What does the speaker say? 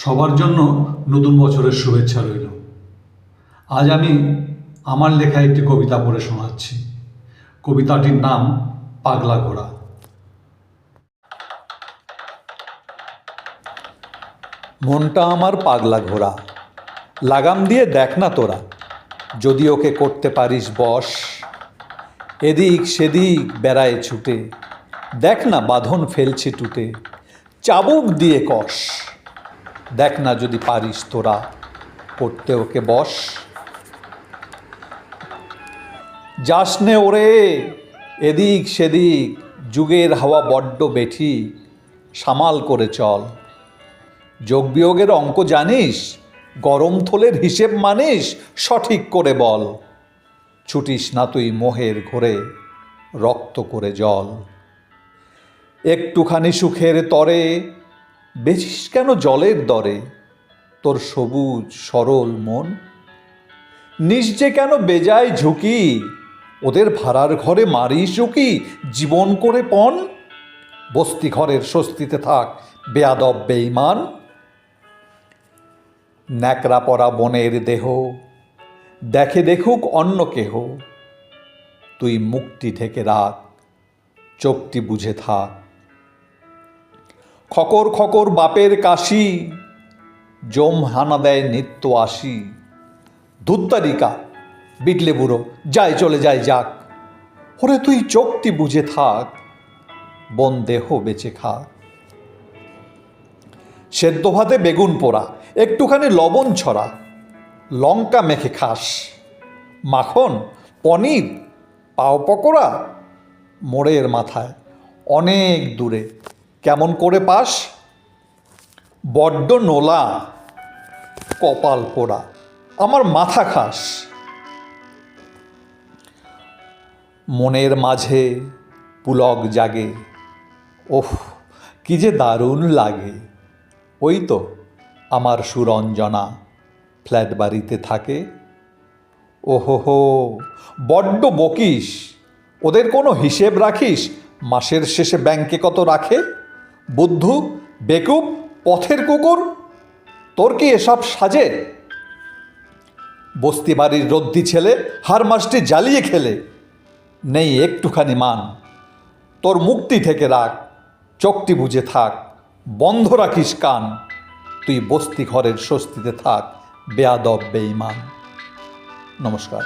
সবার জন্য নতুন বছরের শুভেচ্ছা রইল। আজ আমি আমার লেখা একটি কবিতা পড়ে শোনাচ্ছি। কবিতাটির নাম পাগলা ঘোড়া। মনটা আমার পাগলা ঘোড়া, লাগাম দিয়ে দেখ না তোরা, যদি ওকে করতে পারিস বশ। এদিক সেদিক বেড়ায় ছুটে, দেখ না বাঁধন ফেলছে টুটে, চাবুক দিয়ে কষ। দেখ না যদি পারিস তোরা করতে ওকে বশ। যাসনে ওরে এদিক সেদিক, যুগের হাওয়া বড্ড বেঠি, সামাল করে চল। যোগ বিয়োগের অঙ্ক জানিস, গরম থলের হিসেব মানিস, সঠিক করে বল। ছুটিস না তুই মোহের ঘোরে, রক্ত করে জল। একটুখানি সুখের তরে বেচিস কেন জলের দরে তোর সবুজ সরল মন? নিজ যে কেন বেজায় ঝুঁকি, ওদের ভাড়ার ঘরে মারিস উকি, জীবন করে পণ। বস্তি ঘরের স্বস্তিতে থাক বেয়াদব বেঈমান। ন্যাকড়া পরা বনের দেহ দেখে দেখুক অন্য কেহ, তুই মুক্তি ঢেকে রাখ, চোখটি বুঝে থাক। খকর খকর বাপের কাশি, জম হানা দেয় নিত্য আসি। ধুত্তারিকা বিটলে বুড়ো, যায় চলে যায় যাক। ওরে তুই চোখটি বুঝে থাক, বন দেহ বেঁচে খাক। সেদ্ধ ভাতে বেগুন পোড়া, একটুখানি লবণ ছড়া, লঙ্কা মেখে খাস। মাখন পনির পাও পকোড়া, মোড়ের মাথায় অনেক দূরে কেমন করে পাস? বড্ড নোলা কপাল পোড়া, আমার মাথা খাস। মনের মাঝে পুলক জাগে, ওহ কি যে দারুণ লাগে। ওই তো আমার সুরঞ্জনা ফ্ল্যাট বাড়িতে থাকে। ওহো হো বড্ড বকিস, ওদের কোনো হিসেব রাখিস? মাসের শেষে ব্যাংকে কত রাখে? বুদ্ধু বেকুব পথের কুকুর, তোর কি এসব সাজে? বস্তি বাড়ির রদ্দি ছেলে হার মাসটি জ্বালিয়ে খেলে, নেই একটুখানি মান। তোর মুক্তি থেকে রাখ, চোখটি বুঝে থাক, বন্ধ রাখিস কান। তুই বস্তি ঘরের স্বস্তিতে থাক বেয়াদব বেঈমান। নমস্কার।